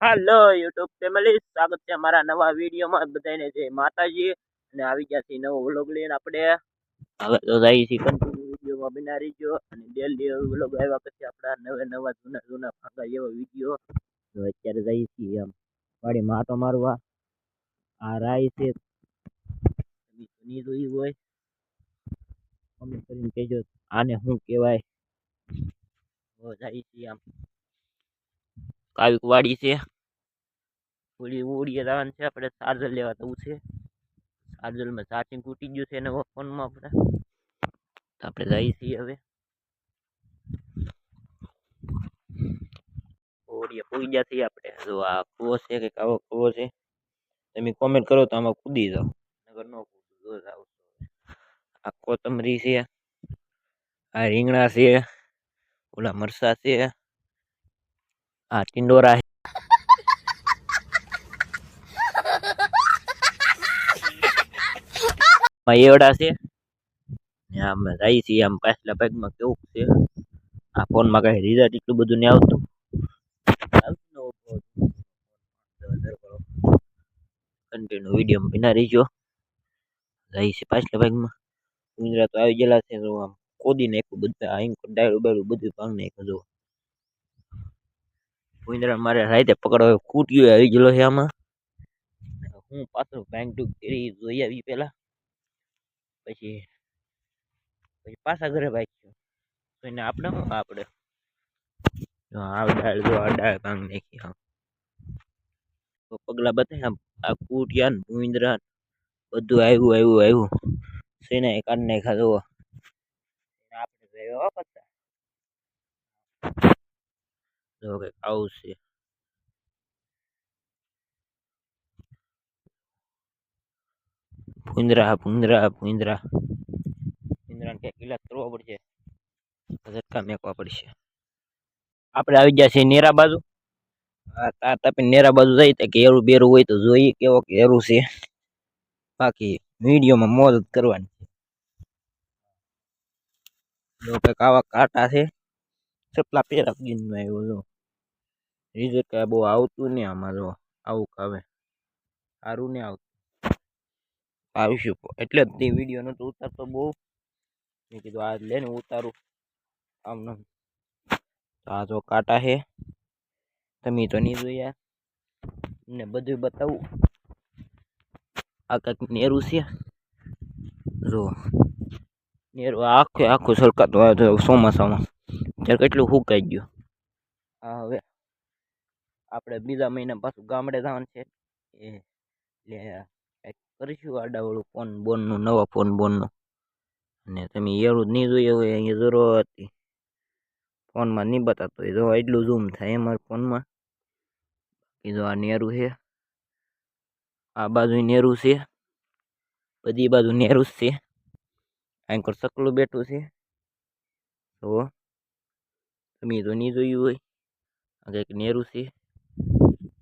હાલો YouTube family, સ્વાગત છે અમારા નવા વિડીયોમાં. બધાને જય માતાજી. અને આવી ગયા છે નવો વ્લોગ લઈને આપણે. હવે તો જાય છે કન્ટિન્યુ વિડીયોમાં બના રહીજો. અને ડેલી વ્લોગ આવ્યા પછી આપણા નવા જૂના ભાગા જેવા વિડીયો. તો અત્યારે જાય છે આમ વાડીમાં આટો મારવા. આ રાય છે, ની જોઈ હોય કમેન્ટ કરીને કહેજો આને શું કહેવાય. તો જાય છે આમ કાવિક વાડી છે. ઉડીએ જવાનું છે આપણે. ચાર્જર લેવા જવું છે. ચાર્જરમાં ચાર્જિંગ તૂટી ગયું છે નવા ફોનમાં આપણે જઈએ છીએ હવે. ઉડીએ પૂઈ ગયા છીએ આપણે. જો આ કૂવો છે કે આવો કૂવો છે, તમે કોમેન્ટ કરો તો આમાં કૂદી જાઓ. નગર નો કૂદો જાવ. આ કોથમરી છે, આ રીંગણા છે, ઓલા મરસા છે, આ ટિંડોરા એવડા છે. આમ જાય છે આમ પાછલા ભાગમાં કેવું છે. આ ફોનમાં કઈ રિઝલ્ટ એટલું બધું નહીં આવતું. કન્ટિન્યુ વિડીયો બના રહીજો. જાય છે પાછલા ભાગમાં. ઉંદરા તો આવી ગયેલા છે. આમ કોદી નાખ્યું બધા ડાયરું બાયરું બધું ભાંગ નાખ્યું. જો ઉંદરા મારે રાતે પકડવા કૂટ્યું આવી ગયેલો છે આમાં. હું પાછું બેંક ટુ કરી જોઈ આવી પેલા, પછી પાછા ઘરે ભાગ્યો. એને આપણે શું આપણે આ ડાળ જો આ ડાળ ભાંગ નાખી. તો પગલા બતાય આ કૂટિયા ને ભૂંદરા બધું આવ્યું સેના કાઢ નાખ્યા. જો આપણે જોયો પાછા જો કે આવું છે. ભૂંદરા કે કિલ્લા કરવો પડશે, ઝટકા મેકવા પડશે. આપણે આવી ગયા છીએ નેરા બાજુ. તાર તાપી નેરા બાજુ જઈ કે એરું બેરું હોય તો જોઈએ કેવો એરું છે. બાકી વિડીયોમાં મોજ કરવાની છે. જો કઈક આવા કાંટા છે. ચપલા પેરા ગીનમાં આવ્યો. જો રિઝલ્ટ કઈ બહુ આવતું નહીં આમાં. જો આવું આવે સારું નહીં આવતું. આવીશું એટલે જ તે વિડીયો નતો ઉતારતો બહુ. મેં કીધું આ લે ને ઉતારું આમ. આ જો કાંટા છે, તમે તો નહીં જોયા ને બધું બતાવું. આ કંઈક નેરું છે. જો નેરું આખું સરકાતું આવે ચોમાસામાં. ત્યારે કેટલું સુકાઈ ગયું. હા હવે આપણે બીજા મહિના પાછું ગામડે જવાનું છે. એટલે કરીશું આડાવાળું ફોન બોનનું, નવા ફોન બોનનું. અને તમે એવું નહીં જોયું હોય અહીંયા જરૂર હતી. ફોનમાં નહીં બતાતો હોય. જો એટલું ઝૂમ થાય અમારા ફોનમાં. જો આ નેરું છે, આ બાજુ નેરું છે, બધી બાજુ નેરું છે. અહીં કોઈ સકલું બેઠું છે. તો તમે તો નહીં જોયું હોય. આ કંઈક નેરું છે.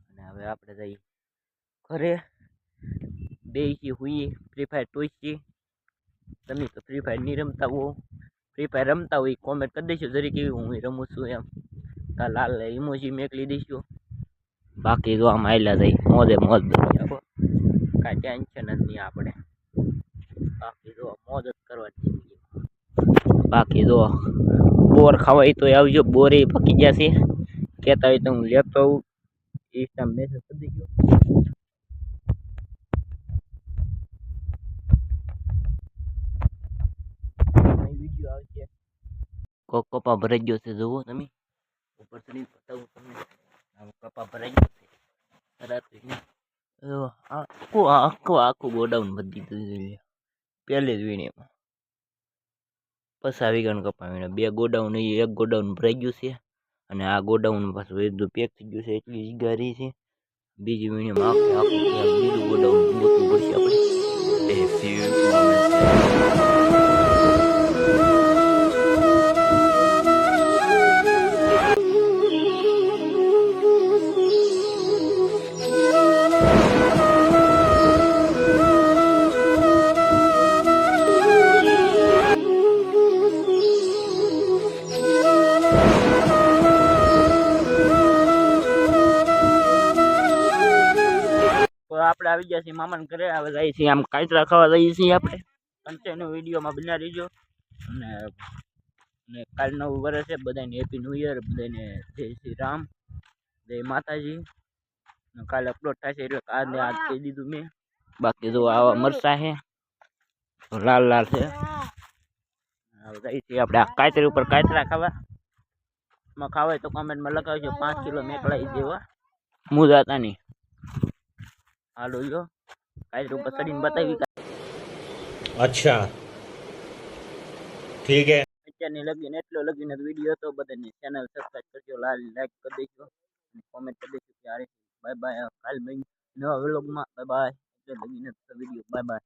અને હવે આપણે જઈએ ઘરે. બેસી હુઈએ, ફ્રી ફાયર ટોચીએ. તમે તો ફ્રી ફાયર નહીં રમતા હો. ફ્રી ફાયર રમતા હોય કોમેન્ટ કરી દઈશું જરી કેવી હું રમું છું એમ. લાલ ઇમોજી મેકલી દઈશું. બાકી જો આમ આયલા જાય મોજે મોજ કાંઈ ટેન્શન જ નહીં આપણે. બાકી જો મોજ જ કરવાની. બાકી જો બોર ખાવાય તો આવજો. બોરે પકી ગયા છે. કહેતા હોય તો હું લેતો આવું. ઇન્સ્ટા મેસેજ કરી દેજો. વિડીયો આવશે. કપા ભરાઈ ગયો છે. જુઓ તમે ઉપર ચડી બતાવું તમને. કપા ભરાઈ ગયો છે. આખું ગોડાઉન બધી દીધું પહેલી જ વીણીમાં. 50 વીઘાનું કપા વીણ્યા. 2 ગોડાઉન, એક ગોડાઉન ભરાઈ ગયું છે. અને આ ગોડાઉન પાછું બધું પેક થઈ ગયું છે. એટલી જગ્યા રહી છે. બીજી વીણીમાં આખું બીજું ગોડાઉન ગોતવું પડશે આપણે. આપણે આવી ગયા છીએ મામાને ઘરે. હવે જઈએ છીએ આમ કાચરા ખાવા જઈએ છીએ આપણે. કન્ટિન્યુ વિડીયોમાં બન્યા રહીજો. અને કાલ નવું વર્ષ છે, બધાને હેપી ન્યૂ યર, બધાને જય શ્રી રામ, જય માતાજી. કાલે અપલોડ થશે એટલે આજને આજ કહી દીધું મેં. બાકી જો આવા મરસા છે, લાલ લાલ છે. હવે જઈએ છીએ આપણે આ કાતરી ઉપર કાચરા ખાવા. ખાવા હોય તો કોમેન્ટમાં લખાવજો. 5 કિલો મેકલાઈ જેવા મુજાતા નહીં. હાલો જો કાતરી ઉપર ચડીને બતાવી. अच्छा ठीक है. અત્યારની લગીને એટલો લગીને વિડીયો હતો. બધાને ચેનલ સબસ્ક્રાઇબ કરજો, લાઈક કરી દેજો, કોમેન્ટ કરી દેજો. ત્યારે બાય બાય. કાલ નવા વ્લોગમાં બાય બાય. એટલે લગીને વિડીયો બાય બાય.